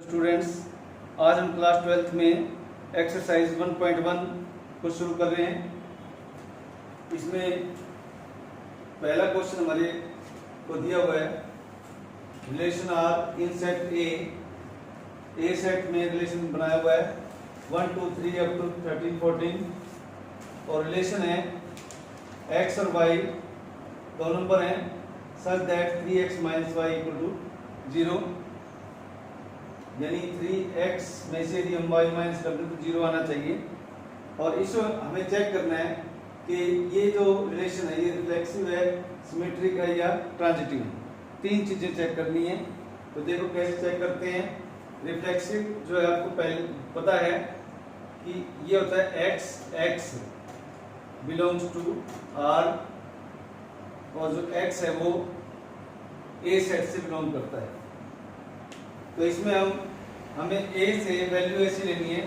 Students, आज हम class 12th में एक्सरसाइज 1.1 को शुरू कर रहे हैं। इसमें पहला क्वेश्चन हमारे को दिया हुआ है, relation R in set A set में रिलेशन बनाया हुआ है 1 2 3 अप टू 13 14 और रिलेशन है x और y दो नंबर हैं सच दैट 3x - y = 0, यानी 3x में से यदि हम y माइनस कर दें तो 0 आना चाहिए। और इसको हमें चेक करना है कि ये जो रिलेशन है ये रिफ्लेक्सिव है, सिमेट्रिक है या ट्रांजिटिव है। तीन चीजें चेक करनी है। तो देखो कैसे चेक करते हैं। रिफ्लेक्सिव जो है आपको पहले पता है कि ये होता है x बिलोंग्स टू r और जो x है वो a सेट से बिलोंग करता है। तो इसमें हमें a से वैल्यू ऐसी लेनी है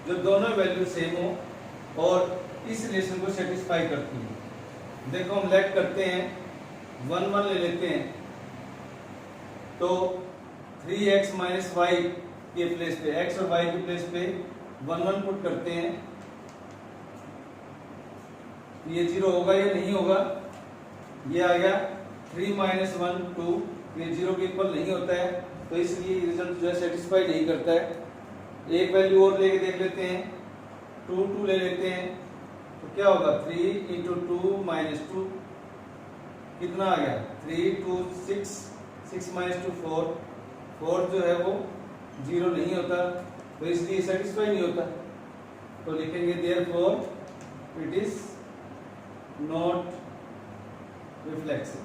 जो दोनों वैल्यू सेम हो और इस रिलेशन को सेटिस्फाई करती है। देखो हम लेट करते हैं 1 1 ले लेते हैं तो 3x - y के प्लेस पे x और y के प्लेस पे 1 1 पुट करते हैं। ये 0 होगा या नहीं होगा, ये आ गया 3 - 1 2, ये 0 के इक्वल नहीं होता है तो इसलिए रिजल्ट जो है सेटिस्फाई नहीं करता है। एक वैल्यू और लेके देख लेते हैं, 2 2 ले लेते हैं तो क्या होगा 3 × 2 - 2 कितना आ गया 3 2 6 6 - 2 4 4 जो है वो 0 नहीं होता तो इसलिए सेटिस्फाई नहीं होता। तो लिखेंगे therefore it is not reflexive.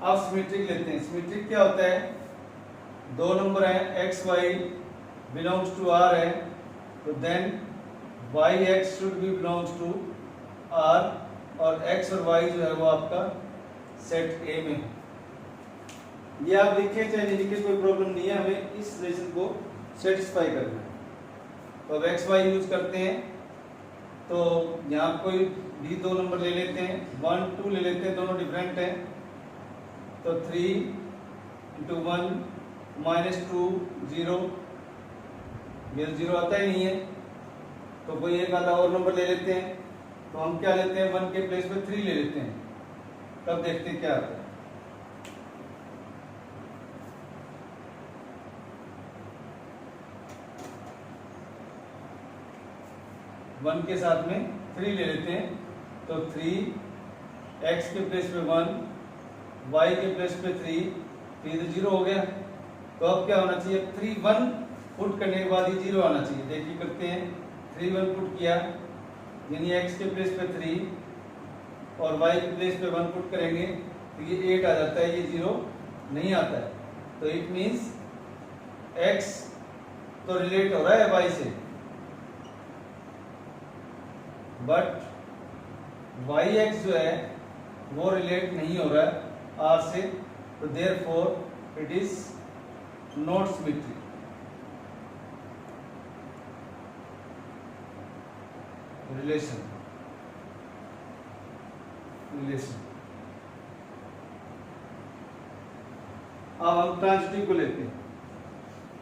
अब सिमेट्रिक लेते हैं। सिमेट्रिक क्या होता है, दो नंबर है x y belongs to r है तो then y x should be belongs to r और x और y जो है वो आपका सेट A में है। ये आप लिखे चाहे नहीं लिखे कोई प्रॉब्लम नहीं है, हमें इस रिलेशन को सेटिस्फाई करना है। तो अब x y यूज करते हैं तो यहाँ कोई भी दो नंबर ले लेते हैं, 1 2 ले लेते हैं, दोनों डिफरेंट हैं तो 3 × 1 - 2 0, ये 0 आता ही नहीं है तो कोई एक आधा और नंबर ले लेते हैं। तो हम क्या लेते हैं 1 के प्लेस पे 3 ले लेते हैं, तब देखते हैं क्या आता है। वन के साथ में 3 ले लेते हैं तो 3 x के प्लेस पे 1 y के प्लेस पे 3, तो ये तो 0 हो गया। तो अब क्या होना चाहिए 3 1 पुट करने के बाद ये 0 आना चाहिए। देखिए करते हैं 3 1 पुट किया यानी x के प्लेस पे 3 और y के प्लेस पे 1 पुट करेंगे तो ये 8 आ जाता है, ये 0 नहीं आता है। तो इट मींस x तो रिलेट हो रहा है y से बट yx जो है वो रिलेट नहीं हो रहा है r से, तो therefore it is not symmetric. Relation अब हम ट्रांजिटिव को लेते हैं।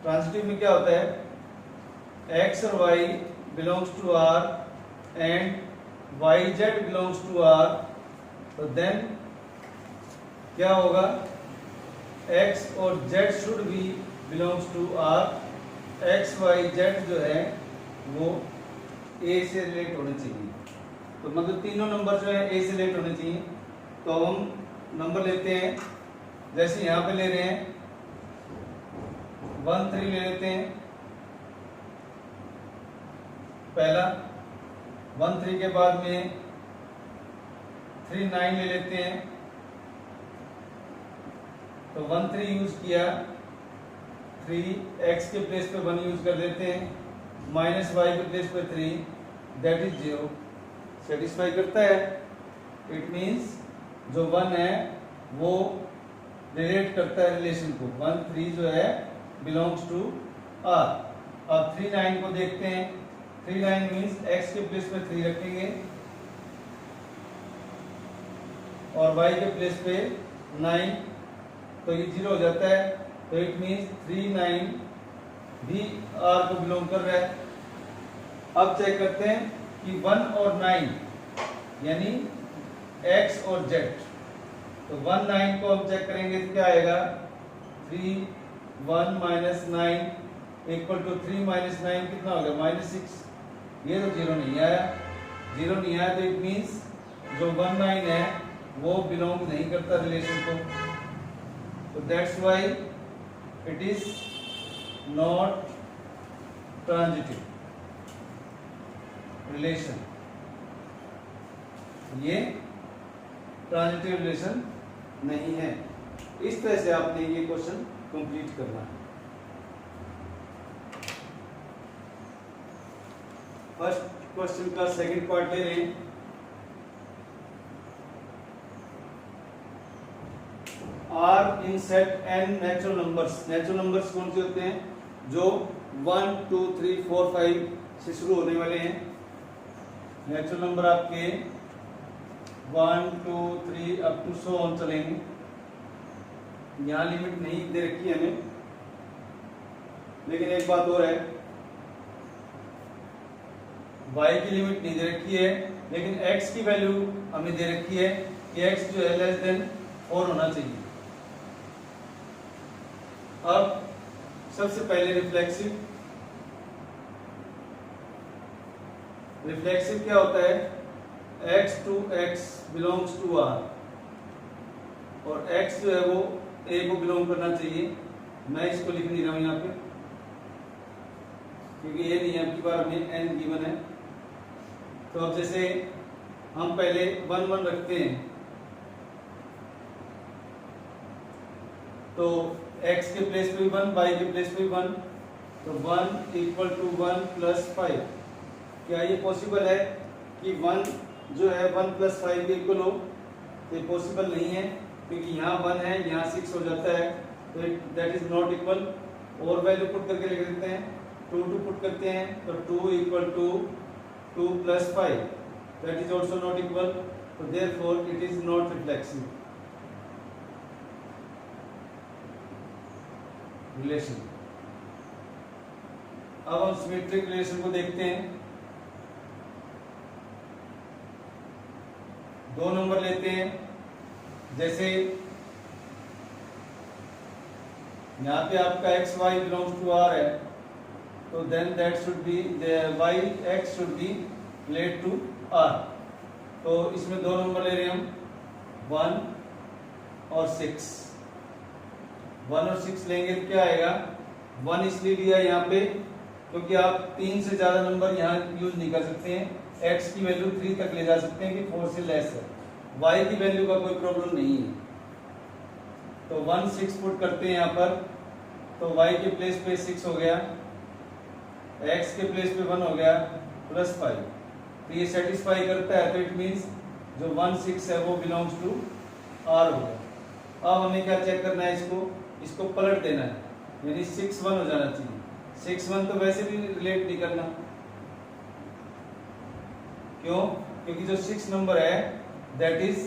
ट्रांजिटिव में क्या होता है x और y belongs to r and yz belongs to r, तो देन क्या होगा x और z should be belongs to r, x y z जो है वो a से रिलेट होने चाहिए। तो मतलब तीनों नंबर जो है a से रिलेट होने चाहिए। तो हम नंबर लेते हैं, जैसे यहाँ पे ले रहे हैं 1 3 ले लेते हैं पहला, 1 3 के बाद में 3 9 ले लेते हैं तो 1 3 यूज किया, 3 x के प्लेस पे 1 यूज कर देते हैं, माइनस y के प्लेस पे 3, दैट इज 0, सेटिस्फाई करता है। इट मींस जो 1 है वो रिलेट करता है रिलेशन को, 1 3 जो है बिलोंग्स टू r। अब 3 9 को देखते हैं, 3 9 मींस x के प्लेस पे 3 रखेंगे और y के प्लेस पे 9, तो ये 0 हो जाता है। तो इट मीन्स 3 9 भी आर को बिलोंग कर रहा है। अब चेक करते हैं कि 1 और 9 यानी x और z। तो 1 9 को हम चेक करेंगे तो क्या आएगा, 3 1 माइनस 9 इक्वल टू 3 माइनस 9 कितना हो गया, -6। ये तो 0 नहीं आया, 0 नहीं आया तो इट मीन्स जो 1 9 है वो बिलोंग नहीं करता रिलेशन को। तो that's why it is not transitive relation. ये ट्रांजिटिव रिलेशन नहीं है। इस तरह से आपने ये क्वेश्चन कंप्लीट करना है। फर्स्ट क्वेश्चन का सेकंड पार्ट ले रहे हैं। R in set N natural numbers. Natural numbers कौन से होते हैं, जो 1 2 3 4 5 से शुरू होने वाले हैं। नेचुरल नंबर आपके 1 2 3 अप टू सो ऑन चलेंगे। यहाँ लिमिट नहीं दे रखी है हमें, लेकिन एक बात और है, y की लिमिट नहीं दे रखी है, लेकिन x की वैल्यू हमें दे रखी है कि x जो है लेस देन 4 होना चाहिए। अब सबसे पहले रिफ्लेक्सिव क्या होता है, x to x belongs to r, और x जो है वो a को बिलोंग करना चाहिए। मैं इसको लिख नहीं रहा हूं यहाँ पे, क्योंकि ये नहीं है, आपकी बार हमें n गिवन है। तो अब जैसे हम पहले 1 1 रखते हैं, तो x के प्लेस पे 1, y के प्लेस पे 1, तो 1 इक्वल टू 1 प्लस 5। क्या ये पॉसिबल है कि 1 जो है 1 प्लस 5 के इक्वल हो? तो ये पॉसिबल नहीं है, क्योंकि यहाँ 1 है, यहाँ 6 हो जाता है, तो दैट इज नॉट इक्वल। और वैल्यू पुट करके लिख देते हैं, 2 2 पुट करते हैं, तो 2 equal to 2 plus 5, that is also not equal. तो therefore it is not reflexive relation. अब हम सिमेट्रिक रिलेशन को देखते हैं। दो नंबर लेते हैं, जैसे यहाँ पे आपका x y belongs to r है, तो then that should be y x should be relate to r। तो इसमें दो नंबर ले रहे हैं हम, 1 और 6। 1 और 6 लेंगे तो क्या आएगा, 1 इसलिए लिया यहाँ पे क्योंकि आप 3 से ज्यादा नंबर यहाँ यूज नहीं कर सकते हैं। x की वैल्यू 3 तक ले जा सकते हैं कि 4 से लेस है। y की वैल्यू का कोई प्रॉब्लम नहीं है। तो 1 6 पुट करते हैं यहाँ पर, तो y के प्लेस पे 6 हो गया, x के प्लेस पे 1 हो गया, प्लस 5। तो ये सेटिस्फाई करता है, तो इट मीन्स जो 1 6 है वो बिलोंग्स टू r हो गया। अब हमें क्या चेक करना है, इसको पलट देना है, यानी 6 1 हो जाना चाहिए। 6 1 तो वैसे भी रिलेट नहीं करना, क्यों? क्योंकि जो 6 नंबर है that is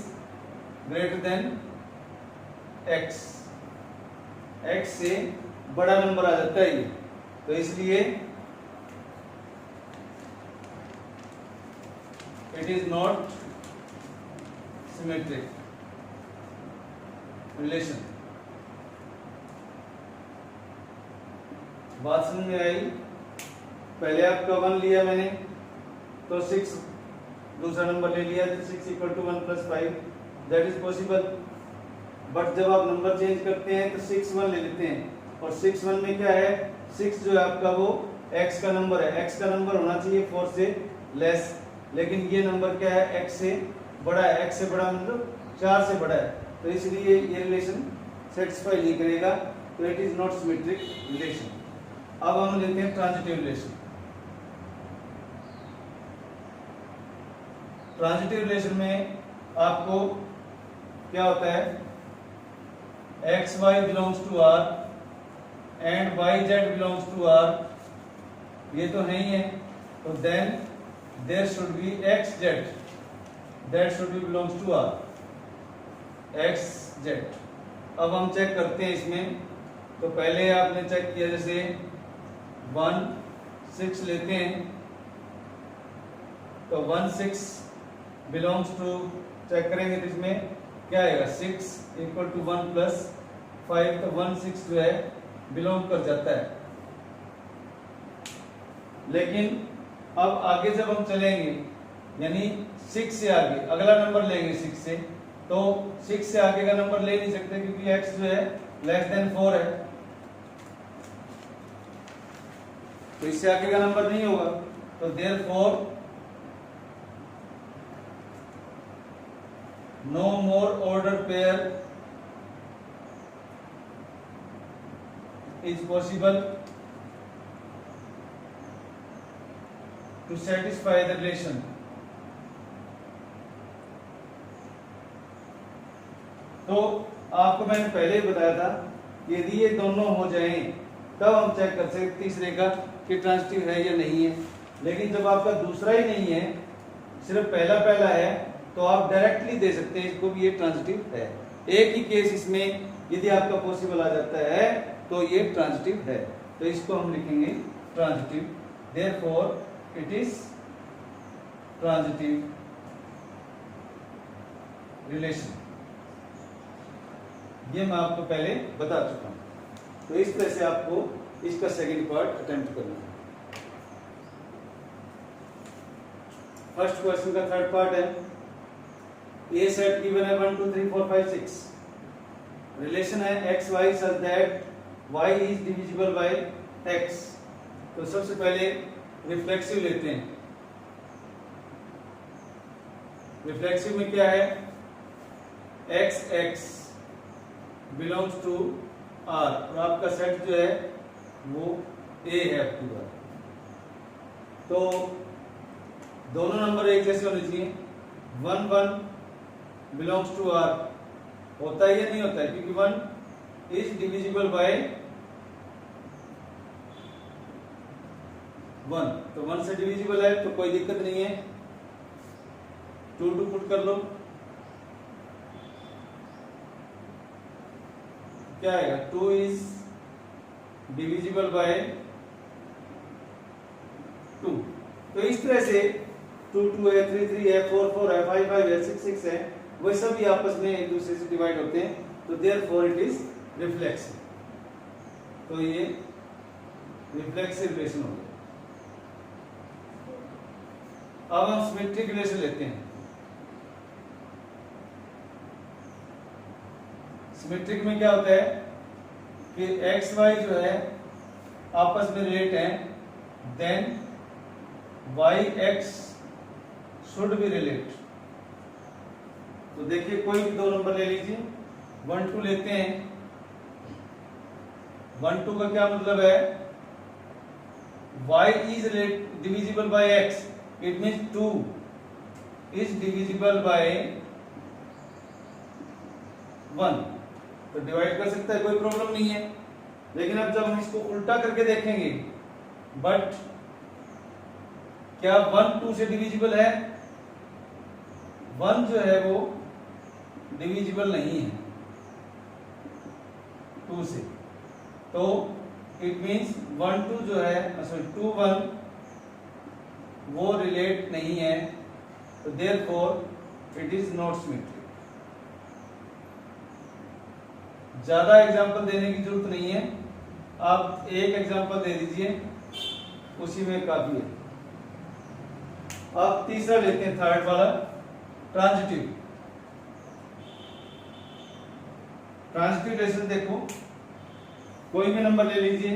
greater than x, x से बड़ा नंबर आ जाता है ये, तो इसलिए it is not symmetric relation. बात समझ में आई? पहले आपका 1 लिया मैंने, तो 6 दूसरा नंबर ले लिया, तो 6 equal to 1 plus 5, that is possible. But जब आप नंबर चेंज करते हैं तो 6 1 ले लेते हैं, और 6 1 में क्या है, 6 जो है आपका वो x का नंबर है। x का नंबर होना चाहिए 4 से लेस, लेकिन ये नंबर क्या है, x से बड़ा है। x से बड़ा मतलब 4 से बड़ा है, तो इसलिए ये रिलेशन सेटिस्फाई नहीं करेगा, तो it is not symmetric relation. अब हम लेते हैं ट्रांजिटिव रिलेशन। ट्रांजिटिव रिलेशन में आपको क्या होता है, x Y belongs to R and Y Z belongs to R, ये तो नहीं है, तो then there should be X Z that should be belongs to R, X Z. अब हम चेक करते हैं इसमें, तो पहले आपने चेक किया, जैसे 1 6 लेते हैं तो 1 6 बिलोंग्स टू, चेक करेंगे तो इसमें क्या आएगा 6 इक्वल टू 1 प्लस 5, तो 1 6 जो है बिलोंग कर जाता है। लेकिन अब आगे जब हम चलेंगे यानी 6 से आगे अगला नंबर लेंगे 6 से, तो 6 से आगे का नंबर ले नहीं सकते क्योंकि x जो है लेस देन 4 है, तो इससे आगे का नंबर नहीं होगा। तो therefore no more order pair is possible to satisfy the relation. तो आपको मैंने पहले ही बताया था यदि ये दोनों हो जाएं तब हम चेक कर सकते तीसरे का कि ट्रांजिटिव है या नहीं है। लेकिन जब आपका दूसरा ही नहीं है, सिर्फ पहला पहला है, तो आप डायरेक्टली दे सकते हैं इसको भी ये ट्रांजिटिव है। एक ही केस इसमें यदि आपका पॉसिबल आ जाता है तो ये ट्रांजिटिव है, तो इसको हम लिखेंगे transitive. Therefore it is transitive relation. ये मैं आपको पहले बता चुका हूं। तो इस तरह से आपको इसका सेकंड पार्ट अटेम्प्ट करना है। फर्स्ट क्वेश्चन का थर्ड पार्ट है, ए सेट गिवन है 1 2 3 4 5 6, रिलेशन है x Y such that Y is divisible by X. तो सबसे पहले रिफ्लेक्सिव लेते हैं। रिफ्लेक्सिव में क्या है, X X belongs to R, और आपका सेट जो है वो ए है आपकी बात। तो दोनों नंबर एक जैसे होने चाहिए। 1 1 बिलोंग्स टू आर होता है या नहीं होता है, क्योंकि 1 इज डिविजिबल बाय 1, तो 1 से डिविजिबल है तो कोई दिक्कत नहीं है। 2 2 पुट कर लो, क्या आएगा 2 इज डिविजिबल बाय 2। तो इस तरह से 2 2 है, 3 3 है, 4 4 है, 5 5 है, 6 6 है, वह सभी आपस में एक दूसरे से डिवाइड होते हैं, तो देयरफॉर इट इज रिफ्लेक्सिव। तो ये रिफ्लेक्सिव रिलेशन हो गया। अब हम सिमेट्रिक रिलेशन लेते हैं। सिमेट्रिक में क्या होता है कि एक्स वाई जो है आपस में रिलेट हैं, then Y x should be relate. तो देखिए कोई भी दो नंबर ले लीजिए, 1 2 लेते हैं। 1 2 का क्या मतलब है, y is divisible by x, it means 2 is divisible by 1, तो डिवाइड कर सकता है, कोई प्रॉब्लम नहीं है। लेकिन अब जब हम इसको उल्टा करके देखेंगे, बट क्या 1 2 से डिविजिबल है, 1 जो है वो डिविजिबल नहीं है 2 से, तो इट मींस 1 2 जो है, सॉरी 2 1 वो रिलेट नहीं है, तो therefore it is not symmetric. ज्यादा एग्जांपल देने की जरूरत नहीं है, आप एक एग्जांपल दे दीजिए, उसी में काफी है। अब तीसरा लेते हैं, थर्ड वाला, ट्रांजिटिव। ट्रांजिटिव रिलेशन देखो, कोई भी नंबर ले लीजिए,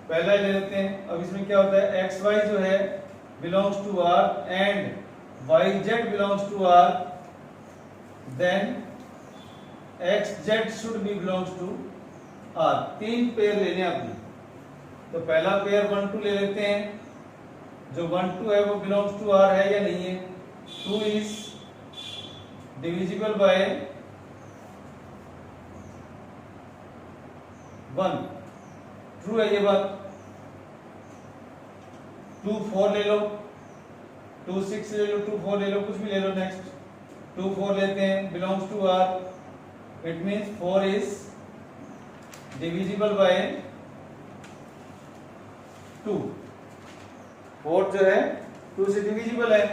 पहला ले लेते हैं। अब इसमें क्या होता है, एक्स वाई जो है belongs to R and Y Z belongs to R, then x Z should be belongs to R. 3 pair लेने आपने, तो पहला पेयर 1 2 ले लेते हैं। जो 1 2 है वो बिलोंग्स टू आर है या नहीं है, 2 इज डिविजिबल बाय 1, ट्रू है ये बात। 2 4 ले लो, 2 6 ले लो, 2 4 ले लो, कुछ भी ले लो। नेक्स्ट 2 4 लेते हैं, belongs to R, it means 4 is divisible by 2। 4 जो है 2 से डिविजिबल है।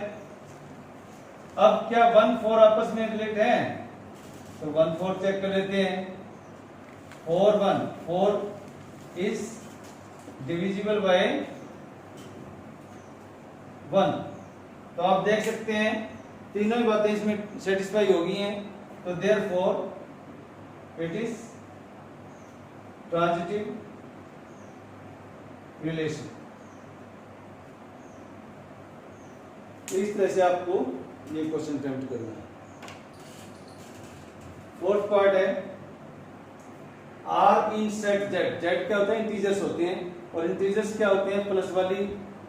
अब क्या 1 4 आपस में रिलेट है? तो 1 4 चेक कर लेते हैं। 4 1 4 इज डिविजिबल बाय 1। तो आप देख सकते हैं तीनों ही बातें इसमें सेटिस्फाई हो गई हैं। तो therefore it is transitive relation. इस तरह से आपको ये क्वेश्चन अटेम्प्ट करना है। फोर्थ पार्ट है R in set Z. Z क्या होता है? इंटीजर्स होते हैं। और इंटीजर्स क्या होते हैं? प्लस वाली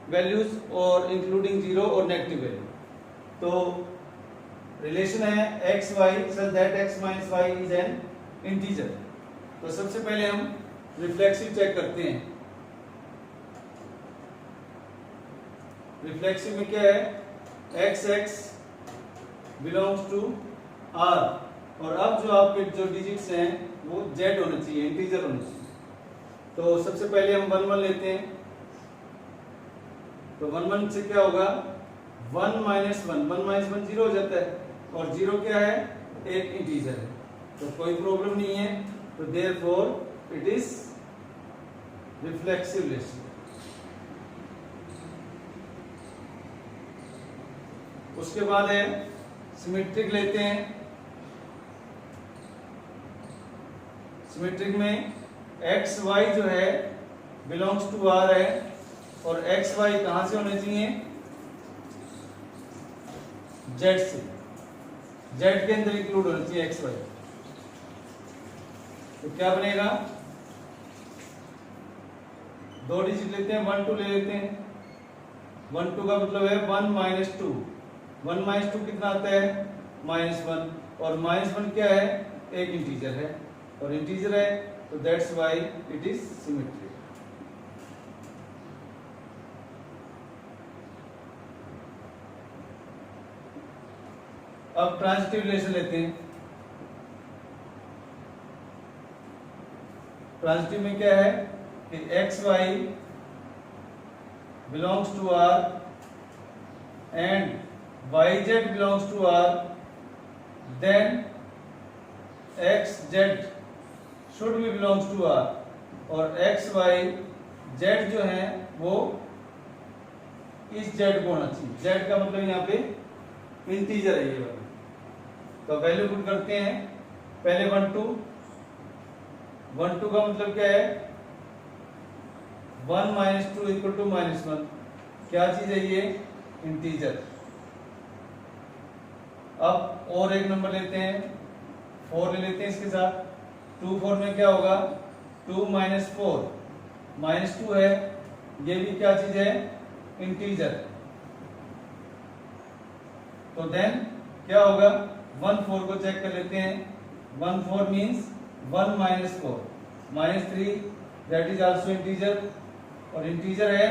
वैल्यूज और इंक्लूडिंग जीरो और नेगेटिव वैल्यू। तो रिलेशन है x Y such that X minus Y is an integer. तो सबसे पहले हम रिफ्लेक्सिव चेक करते हैं। रिफ्लेक्सिव में क्या है? X X belongs to R. और अब जो आपके जो डिजिट्स हैं वो जेड होने चाहिए, इंटीजर होने चाहिए। तो सबसे पहले हम 1 1 लेते हैं। तो 1 1 से क्या होगा? 1 माइनस 1 1 माइनस 1 जीरो हो जाता है। और जीरो क्या है? एक इंटीजर है। तो कोई प्रॉब्लम नहीं है। तो therefore it is reflexive relation. उसके बाद है सिमेट्रिक लेते हैं। सिमेट्रिक में एक्स वाई जो है बिलोंग्स टू आर है। और एक्स वाई कहां से होने चाहिए? जेड से। जेड के अंदर इंक्लूड होना चाहिए एक्स वाई। तो क्या बनेगा? 2 डिजिट लेते हैं, 1 2 ले लेते हैं। 1 2 का मतलब है 1 माइनस 2। 1 माइनस 2 कितना आता है? -1। और -1 क्या है? एक इंटीजर है। और इंटीजर है तो that's why it is symmetric. अब ट्रांजिटिव रिलेशन लेते हैं। ट्रांजिटिव में क्या है कि x Y belongs to R and Y Z belongs to R, then x Z should be belongs to R. और एक्स वाई जेड जो है वो इस जेड को होना चाहिए। जेड का मतलब यहाँ पे इंटीजर है ये वाला। तो वैल्यू पुट करते हैं। पहले 1 2 1 2 का मतलब क्या है? 1 माइनस 2 इक्वल टू -1। क्या चीज है ये? इंटीजर। अब और एक नंबर लेते हैं, 4 ले लेते हैं इसके साथ। 2 4 में क्या होगा? 2 माइनस 4 -2 है। ये भी क्या चीज है? इंटीजर। तो देन क्या होगा? 1 4 को चेक कर लेते हैं। 1 4 means 1 minus 4 -3 that is also integer. और इंटीजर है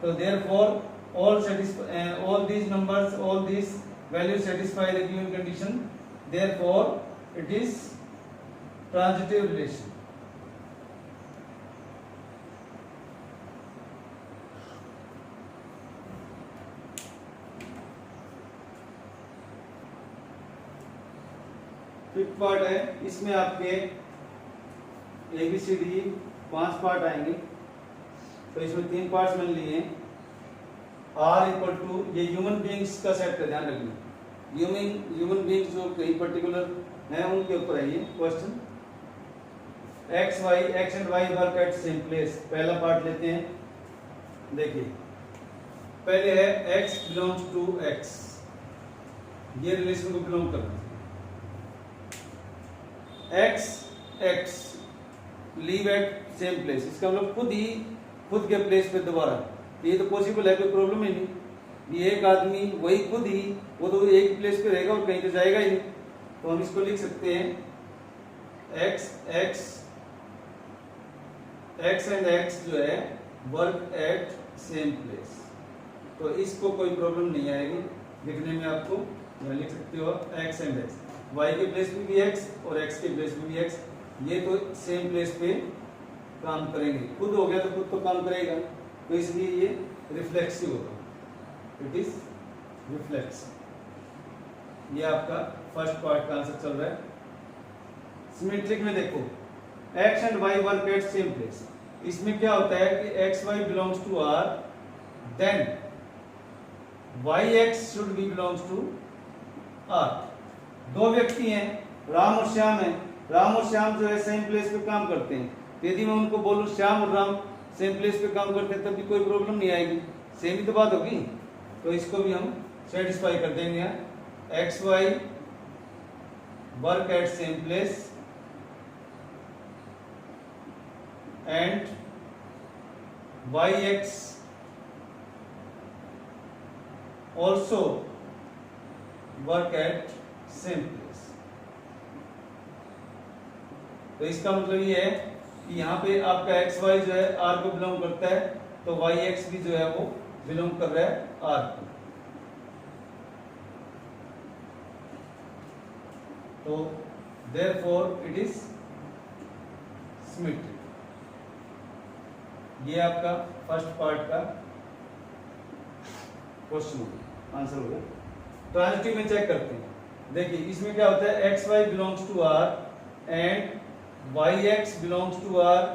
तो therefore all these numbers, all these values satisfy the given condition, therefore it is transitive relation. Fifth part है, इसमें आपके ABCD 5 पार्ट आएंगे। तो इसमें 3 पार्ट्स मैंने लिए हैं। आर इक्वल टू, ये ह्यूमन बीइंग्स का सेट का ध्यान रखना। ह्यूमन बीइंग्स जो कहीं पर्टिकुलर हैं उनके ऊपर है ये question. X Y, X and Y work at same place. पहला पार्ट लेते हैं। देखिए पहले है एक्स बिलोंग्स टू एक्स, ये रिलेशन को बिलोंग करना। X X live at same place, इसका मतलब खुद के प्लेस पे दोबारा। ये तो पॉसिबल है, कोई प्रॉब्लम ही नहीं। ये एक आदमी वही खुद ही, वो तो एक प्लेस पे रहेगा और कहीं तो जाएगा ही नहीं। तो हम इसको लिख सकते हैं x x x and x जो है वर्क एट सेम प्लेस। तो इसको कोई प्रॉब्लम नहीं आएगी लिखने में। आपको लिख सकते हो एक्स एंड एक्स, वाई के प्लेस पे भी एक्स और एक्स के प्लेस पे भी एक्स। ये तो सेम प्लेस पे काम करेंगे, खुद हो गया तो खुद तो काम करेगा, तो इसलिए ये रिफ्लेक्सिव होगा, इट इज रिफ्लेक्सिव। ये आपका फर्स्ट पार्ट का आंसर चल रहा है। सिमेट्रिक में देखो x and y work at same place, इसमें क्या होता है कि x y belongs to R, then yx should be belongs to R। दो व्यक्ति हैं, राम और श्याम है, राम और श्याम जो है सेम प्लेस पे काम करते हैं, यदि मैं उनको बोलूं श्याम और राम सेम प्लेस पे काम करते हैं तब भी कोई प्रॉब्लम नहीं आएगी, सेम ही तो बात होगी। तो इसको भी हम सेटिस्फाई कर देंगे, X Y work at same place and Y X also work at same place. तो इसका मतलब ये है कि यहाँ पे आपका एक्स वाई जो है आर को बिलोंग करता है, तो वाई एक्स भी जो है वो बिलोंग कर रहा है आर को। तो देयरफॉर इट इज सिमेट्रिक। ये आपका फर्स्ट पार्ट का क्वेश्चन हो गया, आंसर हो गया। ट्रांजिटिव में चेक करते हैं, देखिए इसमें क्या होता है, x Y belongs to R and Y X belongs to R,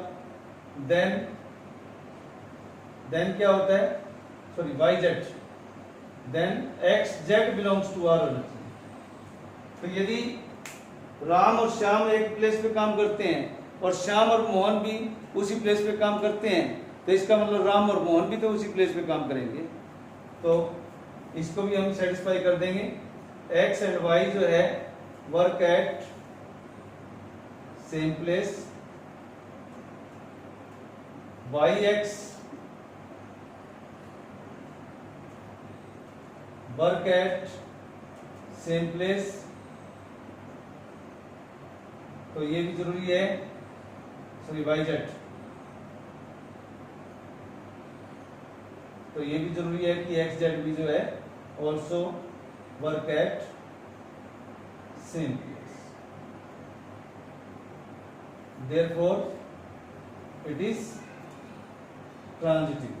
then क्या होता है, sorry Y Z, then x Z belongs to R होना चाहिए। तो यदि राम और श्याम एक प्लेस पे काम करते हैं और श्याम और मोहन भी उसी प्लेस पे काम करते हैं, तो इसका मतलब राम और मोहन भी तो उसी प्लेस पे काम करेंगे, तो इसको भी हम सेटिस्फाई कर देंगे। एक्स एंड वाई जो है work at same place, Y X work at same place, तो ये भी जरूरी है, सॉरी वाई जेड, तो ये भी जरूरी है कि एक्स जेड भी जो है also work at same place, therefore it is transitive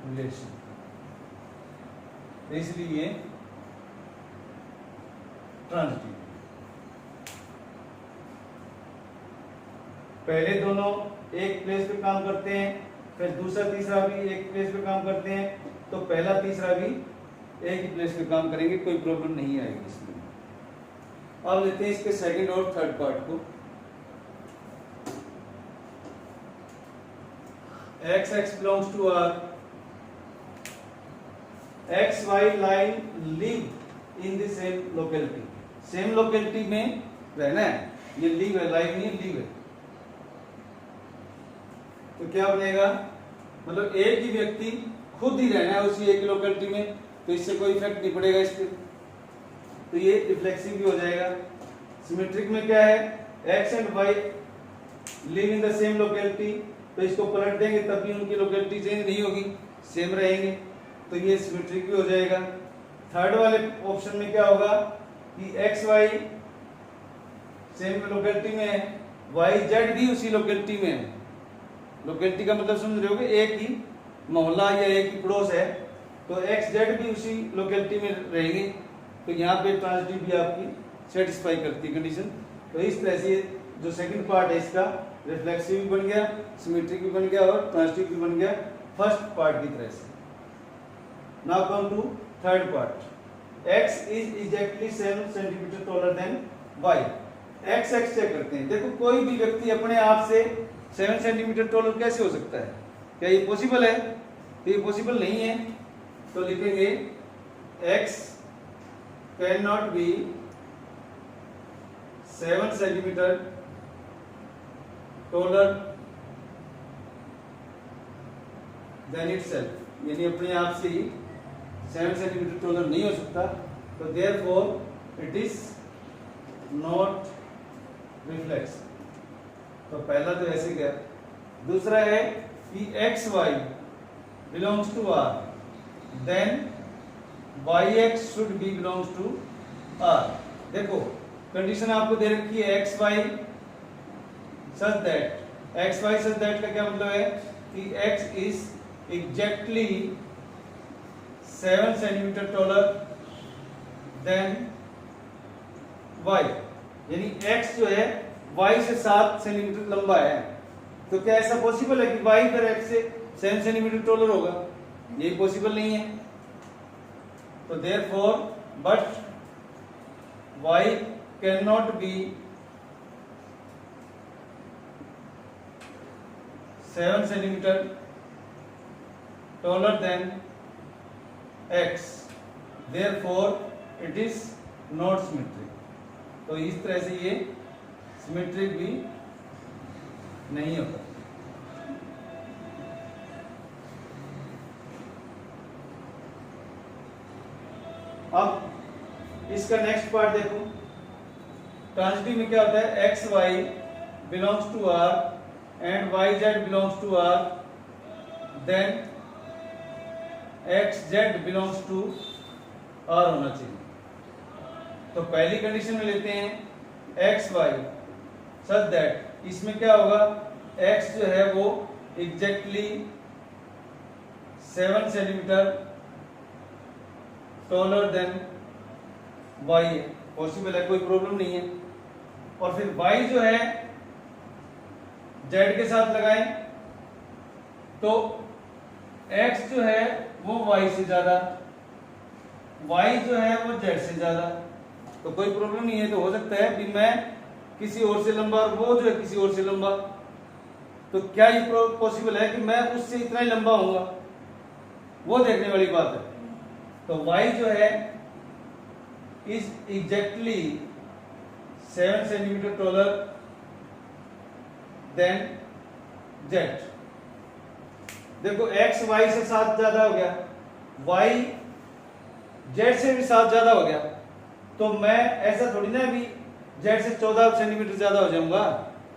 relation, इसलिए ट्रांजिटिव। पहले दोनों एक प्लेस पे काम करते हैं, फिर दूसरा तीसरा भी एक प्लेस पे काम करते हैं, तो पहला तीसरा भी एक ही प्लेस पे काम करेंगे, कोई प्रॉब्लम नहीं आएगी इसमें। अब लेते हैं इसके सेकंड और थर्ड पार्ट को। X X belongs to R, X Y line live in the same locality, same locality में रहना है, ये लिव है, लाइव नहीं लिव है। तो क्या बनेगा, मतलब एक ही व्यक्ति खुद ही रहना है उसी एक लोकेलिटी में, तो इससे कोई इफेक्ट नहीं पड़ेगा इस पे, तो ये रिफ्लेक्सिव भी हो जाएगा। सिमेट्रिक में क्या है, X and Y live in the same locality, तो इसको पलट देंगे तब भी उनकी लोकेलिटी चेंज नहीं होगी, सेम रहेंगे, तो ये सिमेट्रिक भी हो जाएगा। थर्ड वाले ऑप्शन में क्या होगा कि एक्स वाई सेम लोकेलिटी में है, वाई जेड भी उसी लोकेलिटी में है, लोकेलिटी का मतलब समझ रहे होगे, एक ही मोहल्ला या एक ही पड़ोस है, तो एक्स जेड भी उसी लोकेलिटी में रहेंगे, तो यहाँ पे ट्रांजिटिव भी आपकी सेटिस्फाई करती है कंडीशन। तो इस तरह से जो सेकंड पार्ट है इसका रिफ्लेक्सिव भी बन गया, सिमेट्रिक भी बन गया और ट्रांजिटिव भी बन गया फर्स्ट पार्ट की तरह से। Now come to third part, x is exactly 7 centimetre taller than y। x check करते हैं, देखो कोई भी व्यक्ति अपने आप से 7 सेंटीमीटर टॉलर कैसे हो सकता है, क्या ये पॉसिबल है, तो ये पॉसिबल नहीं है, तो लिखेंगे x can not B 7 centimetre taller then itself, यानी अपने आप से ही 7 सेंटीमीटर टॉलर नहीं हो सकता, तो therefore it is not reflex. तो पहला तो ऐसे गया, दूसरा है कि x Y belongs to R, then Y x should be belongs to R. देखो कंडीशन आपको दे रखी है x Y such that x Y such that का क्या मतलब है कि x is exactly 7 centimetre taller than y, यानी एक्स जो है वाई से 7 सेंटीमीटर लंबा है। तो क्या ऐसा पॉसिबल है कि वाई फिर एक्स से 7 सेंटीमीटर टॉलर होगा? ये पॉसिबल नहीं है। तो therefore but why can not B 7 centimetre taller than x, therefore it is not symmetric। तो इस तरह से ये सिमेट्रिक भी नहीं होता। अब इसका नेक्स्ट पार्ट देखो, ट्रांजिटिव में क्या होता है, x Y belongs to R and Y Z belongs to R, then x Z belongs to R होना चाहिए। तो पहली कंडीशन में लेते हैं एक्स वाई सच दैट, इसमें क्या होगा, एक्स जो है वो exactly 7 centimetre taller than y है, पॉसिबल है, कोई प्रॉब्लम नहीं है। और फिर वाई जो है जेड के साथ लगाएं तो एक्स जो है वो वाई से ज्यादा, वाई जो है वो जेड से ज्यादा, तो कोई प्रॉब्लम नहीं है। तो हो सकता है कि मैं किसी और से लंबा और वो जो है किसी और से लंबा, तो क्या ये पॉसिबल है कि मैं उससे इतना ही लंबा होऊंगा? वो देखने वाली बात है। तो y जो है is exactly 7 centimetre taller then z। देखो x y से 7 ज्यादा हो गया, y z से भी 7 ज्यादा हो गया, तो मैं ऐसा थोड़ी ना भी z से 14 सेंटीमीटर ज्यादा हो जाऊंगा,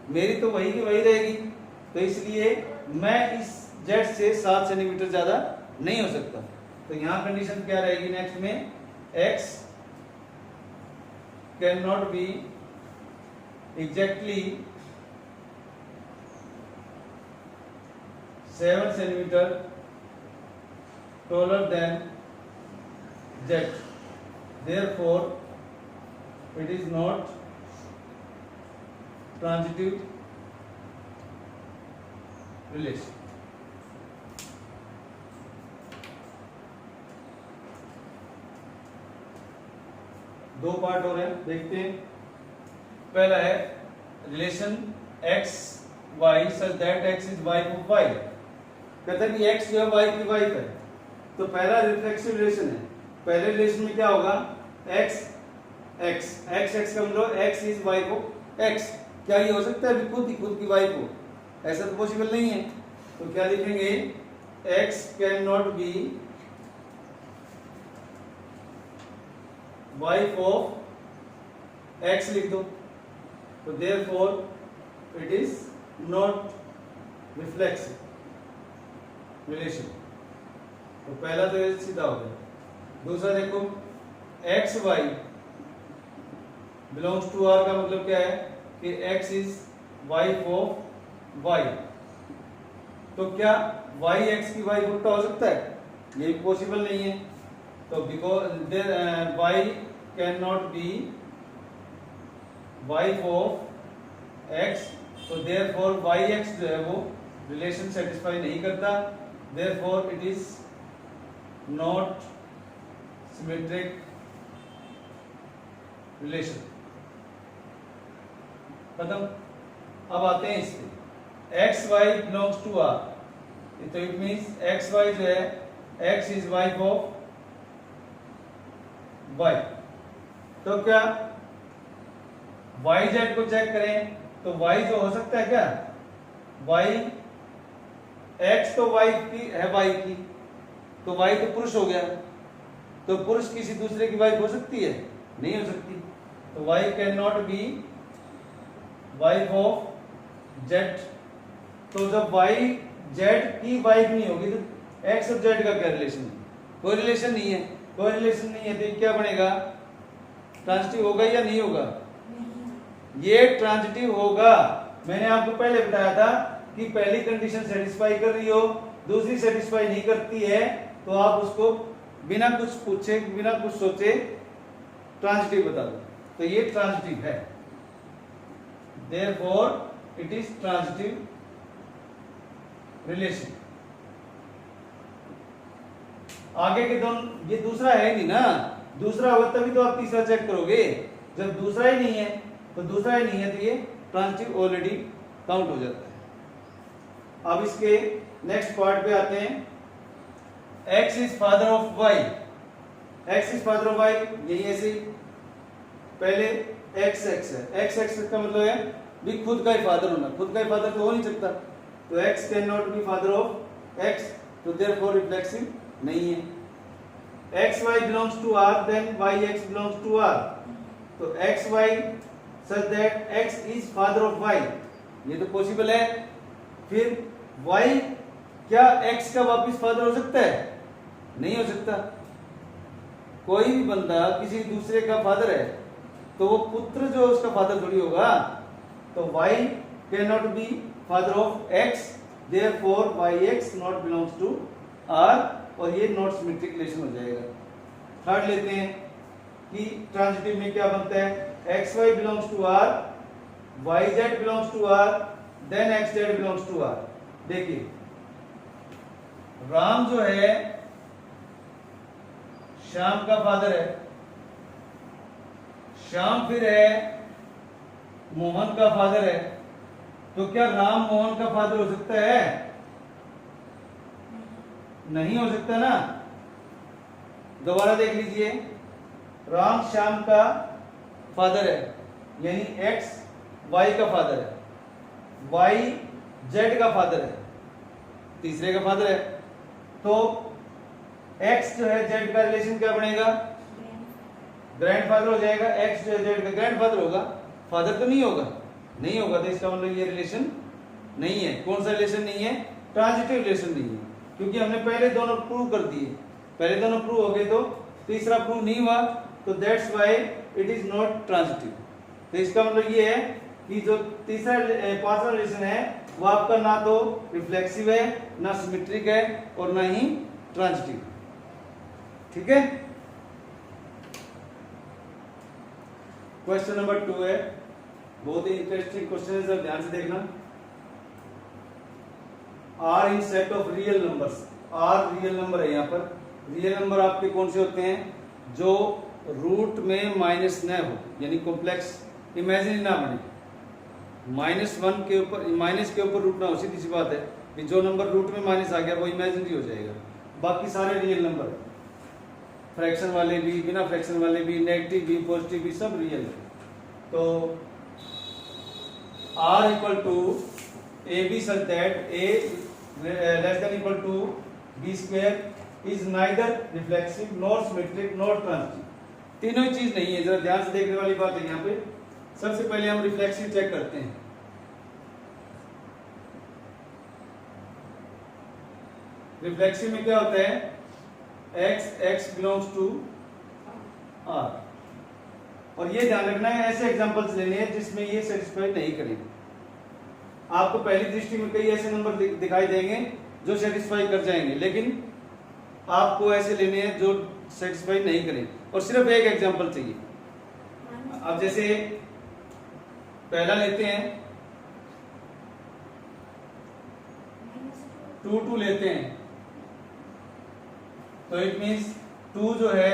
मेरी तो वही की वही रहेगी। तो इसलिए मैं इस z से 7 सेंटीमीटर ज्यादा नहीं हो सकता। तो यहां कंडीशन क्या रहेगी नेक्स्ट में, x can not B exactly 7 centimetre taller than z, therefore it is not transitive relation। दो पार्ट हो रहे हैं, देखते हैं। पहला है relation x y such that x is y of y, कहता है कि x जो है y की y है। तो पहला रिफ्लेक्सिव रिलेशन है। पहले रिलेशन में क्या होगा, x x x x का मतलब x is y को x, क्या ये हो सकता है अभी खुद की y को? ऐसा तो पॉसिबल नहीं है। तो क्या लिखेंगे, x can not be wife of x लिख दो, तो therefore it is not reflexive relation. तो पहला तो ये सीधा हो गया। दूसरा देखो, x Y belongs to R का मतलब क्या है कि x is wife of y. तो क्या वाई एक्स की वाइफ उल्टा हो सकता है? ये पॉसिबल नहीं है। तो because y can not be wife of x, तो देयरफॉर वाई एक्स जो है वो रिलेशन सेटिस्फाई नहीं करता, therefore it is not symmetric relation. खत्म। अब आते हैं इस पे, x Y belongs to R, तो इट मीन्स एक्स वाई जो है x is wife of y। तो क्या y z को चेक करें तो y जो हो सकता है क्या, y x तो y की है y की, तो y तो पुरुष हो गया, तो पुरुष किसी दूसरे की वाइफ हो सकती है? नहीं हो सकती। तो y can not be wife of z। तो जब y z की वाइफ नहीं होगी तो x और z का क्या रिलेशन है? कोई रिलेशन नहीं है। कोई रिलेशन नहीं है तो क्या बनेगा, ट्रांजिटिव होगा या नहीं होगा? ये ट्रांजिटिव होगा। मैंने आपको पहले बताया था कि पहली कंडीशन सेटिस्फाई कर रही हो, दूसरी सेटिस्फाई नहीं करती है, तो आप उसको बिना कुछ पूछे, बिना कुछ सोचे ट्रांजिटिव बता दो। तो ये ट्रांजिटिव है, therefore it is transitive relation. आगे के दोनों, ये दूसरा है नहीं ना, दूसरा होगा तभी तो आप तीसरा चेक करोगे। जब दूसरा ही नहीं है तो दूसरा ही नहीं है तो ये ट्रांजिटिव ऑलरेडी काउंट हो जाता है। अब इसके नेक्स्ट पार्ट पे आते हैं। x is father of y, x is father of y, यही ऐसे पहले x x है, x x का मतलब है भी खुद का ही फादर होना, खुद का ही फादर तो हो नहीं सकता, तो x can not B father of x, तो देयरफॉर रिफ्लेक्सिव नहीं है। x y belongs to r, then y x belongs to r, तो x y such that x is father of y, ये तो पॉसिबल है। फिर y क्या x का वापिस फादर हो सकता है? नहीं हो सकता। कोई भी बंदा किसी दूसरे का फादर है तो वो पुत्र जो उसका फादर थोड़ी होगा, तो y cannot be father of x, therefore yx not belongs to r, और ये नॉट सिमेट्रिक रिलेशन हो जाएगा। थर्ड लेते हैं कि ट्रांजिटिव में क्या बनता है, x Y belongs to R, y Z belongs to R, then x Z belongs to R. देखिए राम जो है श्याम का फादर है, श्याम फिर है मोहन का फादर है, तो क्या राम मोहन का फादर हो सकता है? नहीं हो सकता ना। दोबारा देख लीजिए, राम श्याम का फादर है, यानी एक्स वाई का फादर है, वाई जेड का फादर है, तीसरे का फादर है, तो एक्स जो है जेड का रिलेशन क्या बनेगा? ग्रैंडफादर हो जाएगा। एक्स जो है जेड का ग्रैंडफादर होगा, फादर तो नहीं होगा, नहीं होगा, तो इसका मतलब ये रिलेशन नहीं है। कौन सा रिलेशन नहीं है? ट्रांजिटिव रिलेशन नहीं है, क्योंकि हमने पहले दोनों प्रूव कर दिए, पहले दोनों प्रूव हो गए तो तीसरा प्रूव नहीं हुआ, तो that's why it is not transitive. तो इसका मतलब ये है कि जो तीसरा पांचवा रिलेशन है वो आपका ना तो रिफ्लेक्सिव है, ना सिमेट्रिक है, और ना ही ट्रांजिटिव। ठीक है। क्वेश्चन नंबर 2 है, बहुत ही इंटरेस्टिंग क्वेश्चन है, जरा ध्यान से देखना। R in set of real numbers, R real number है। यहाँ पर रियल नंबर आपके कौन से होते हैं? जो रूट में माइनस न हो, यानी कॉम्प्लेक्स इमेजिनरी ना बने, -1 के ऊपर, माइनस के ऊपर रूट ना हो, सीधी सी बात है कि जो नंबर रूट में माइनस आ गया वो इमेजिनरी हो जाएगा। बाकी सारे रियल नंबर, फ्रैक्शन वाले भी, बिना फ्रैक्शन वाले भी, नेगेटिव भी, पॉजिटिव भी, सब रियल है। तो R equal to a b such that a less than equal to b square is neither reflexive nor symmetric nor transitive. तीनों ही चीज नहीं है, जरा ध्यान से देखने वाली बात है यहाँ पे। सबसे पहले हम रिफ्लेक्सिव चेक करते हैं। रिफ्लेक्सिव में क्या होता है? x बिलोंग्स टू r, और ये ध्यान रखना है ऐसे एग्जांपल्स लेने हैं जिसमें ये सेटिस्फाई नहीं करेंगे। आपको पहली दृष्टि में कई ऐसे नंबर दिखाई देंगे जो सेटिस्फाई कर जाएंगे, लेकिन आपको ऐसे लेने हैं जो सेटिस्फाई नहीं करें, और सिर्फ एक एग्जांपल चाहिए। अब जैसे पहला लेते हैं, 2 लेते हैं, तो इट मीन्स 2 जो है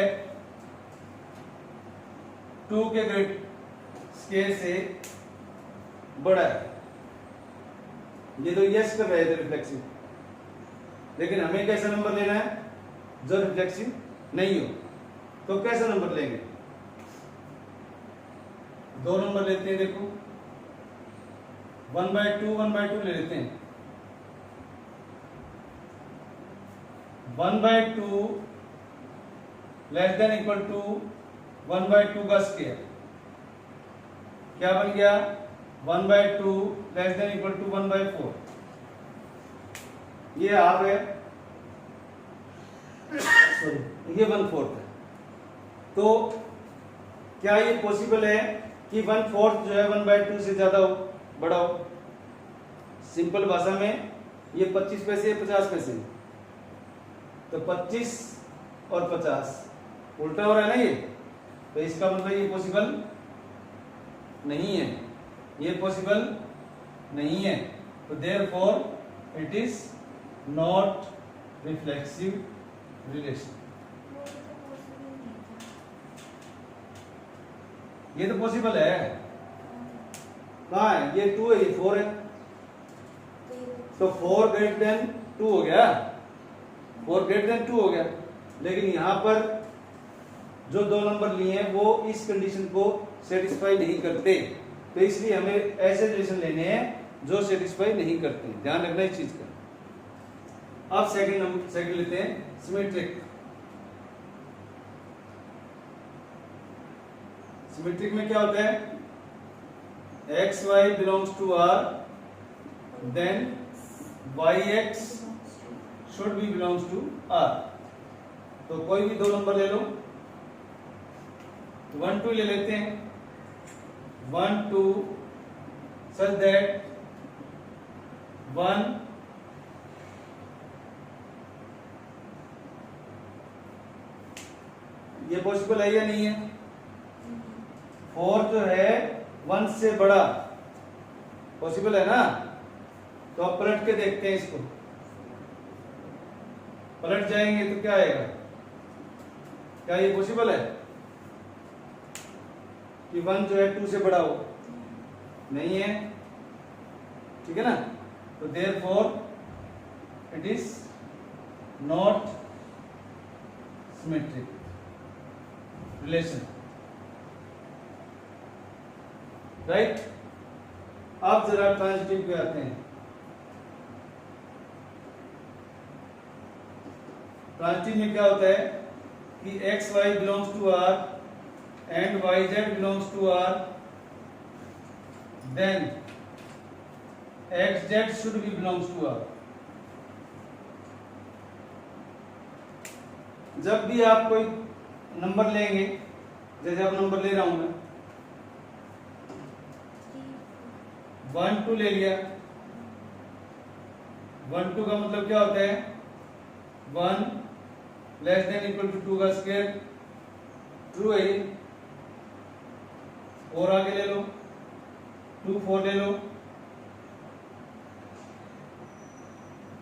2 के ग्रेड स्केल से बड़ा है। ये तो यस कर रहे थे रिफ्लेक्सिव, लेकिन हमें कैसा नंबर लेना है जो रिफ्लेक्सिव नहीं हो। तो कैसा नंबर लेंगे? 2 नंबर लेते हैं, देखो 1/2 1/2 ले लेते हैं। 1/2 लेस देन इक्वल टू 1/2 का स्क्वायर, क्या बन गया? 1/2 लेस देन इक्वल टू 1/4। ये हाफ है, सॉरी ये 1/4 है। तो क्या ये पॉसिबल है कि 1/4 जो है 1/2 से ज्यादा हो, बड़ा हो? सिंपल भाषा में ये 25 पैसे 50 पैसे, तो 25 और 50 उल्टा हो रहा है ना ये, तो इसका मतलब ये पॉसिबल नहीं है, ये पॉसिबल नहीं है, तो therefore it is not reflexive relation. ये तो पॉसिबल है, कहाँ है ये 2 है ये 4 है, तो 4 ग्रेटर देन 2 हो गया, 4 ग्रेटर देन 2 हो गया, लेकिन यहां पर जो दो नंबर लिए हैं वो इस कंडीशन को सेटिस्फाई नहीं करते, तो इसलिए हमें ऐसे रिलेशन लेने हैं जो सेटिस्फाई नहीं करते, ध्यान रखना इस चीज का। अब सेकंड लेते हैं सिमेट्रिक। सिमेट्रिक में क्या होता है, x Y belongs to R, then Y x should be belongs to R. तो कोई भी दो नंबर ले लो, 1 2 ले लेते हैं, 1 2 सच दैट 1 ये पॉसिबल है या नहीं है, 4 जो है 1 से बड़ा, पॉसिबल है ना, तो अब पलट के देखते हैं इसको, पलट जाएंगे तो क्या आएगा, क्या ये पॉसिबल है कि 1 जो है 2 से बड़ा हो, नहीं है, ठीक है ना, तो therefore it is not symmetric relation, right. अब जरा ट्रांजिटिव पे आते हैं। ट्रांजिटिव में क्या होता है कि x Y belongs to R and Y Z belongs to R, then x Z should be belongs to R. जब भी आप कोई नंबर लेंगे, जैसे आप नंबर ले रहा हूं मैं, 1 2 ले लिया, 1 2 का मतलब क्या होता है, 1 लेस देन इक्वल टू 2 का स्क्वायर, ट्रू है ये, और आगे ले लो 2 4 ले लो,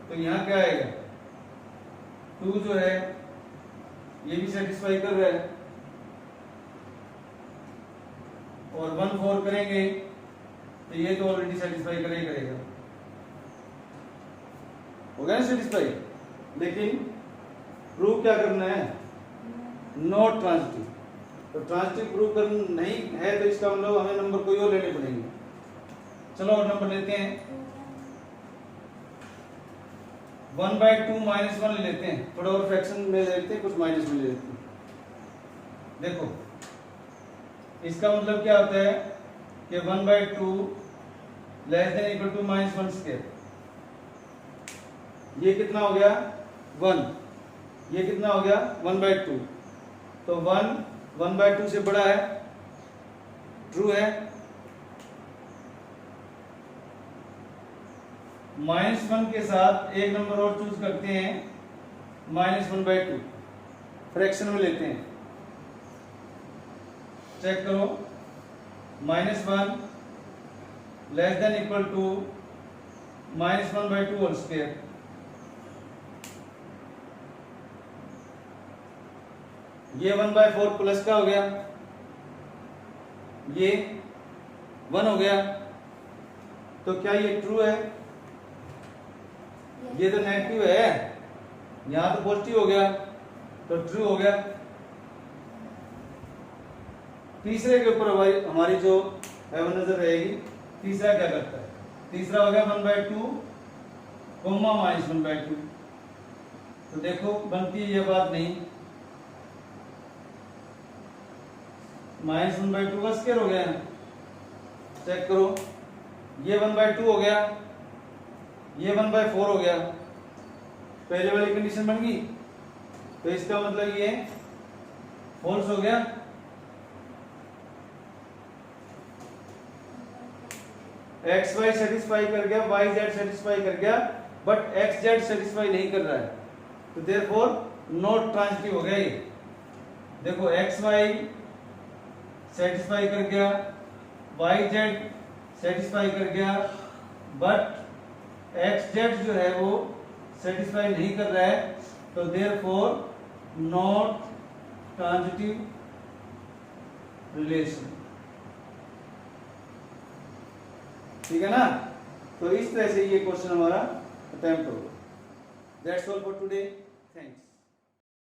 तो यहां क्या आएगा, 2 जो है ये भी सेटिस्फाई कर रहा है, और 1 4 करेंगे तो ये तो ऑलरेडी सेटिस्फाई करेगा, हो गया ना सेटिस्फाई, लेकिन प्रूव क्या करना है, नॉट ट्रांजिटिव। तो ट्रांजिटिव प्रूव करना नहीं है तो इसका मतलब हमें नंबर कोई और लेने पड़ेंगे। चलो और नंबर लेते हैं, 1/2 -1 ले लेते हैं, थोड़ा और फ्रैक्शन में ले लेते हैं, कुछ माइनस में ले लेते हैं। देखो इसका मतलब क्या होता है कि 1/2 less than equal to -1 square, ये कितना हो गया 1, ये कितना हो गया 1/2, तो 1 1/2 से बड़ा है, ट्रू है, -1 के साथ एक नंबर और चूज करते हैं, -1/2 फ्रैक्शन में लेते हैं, चेक करो, -1 less than equal to -1/2 whole square, ये 1/4 प्लस का हो गया, ये 1 हो गया, तो क्या ये ट्रू है, ये तो नेगेटिव है, यहां तो पॉजिटिव हो गया, तो ट्रू हो गया। तीसरे के ऊपर हमारी जो है वो नजर रहेगी, तीसरा क्या करता है, तीसरा हो गया 1/2 कोमा -1/2, तो देखो बनती है ये बात नहीं, -1/2 का स्क्वायर हो गया, चेक करो, ये 1/2 हो गया, ये 1/4 हो गया, पहले वाली कंडीशन बन गई, तो इसका मतलब ये फॉल्स हो गया, एक्स वाई सेटिस्फाई कर गया, वाई जेड सेटिस्फाई कर गया, बट एक्स जेड सेटिस्फाई नहीं कर रहा है, तो देयरफॉर नॉट ट्रांजिटिव हो गया ये। देखो एक्स वाई सेटिस्फाई कर गया, वाई जेड सेटिस्फाई कर गया, बट एक्स जेड जो है वो सेटिस्फाई नहीं कर रहा है, तो देयरफॉर नॉट ट्रांजिटिव रिलेशन। ठीक है ना? तो इस तरह से ये क्वेश्चन हमारा अटेम्प्ट होगा। That's all for today, thanks.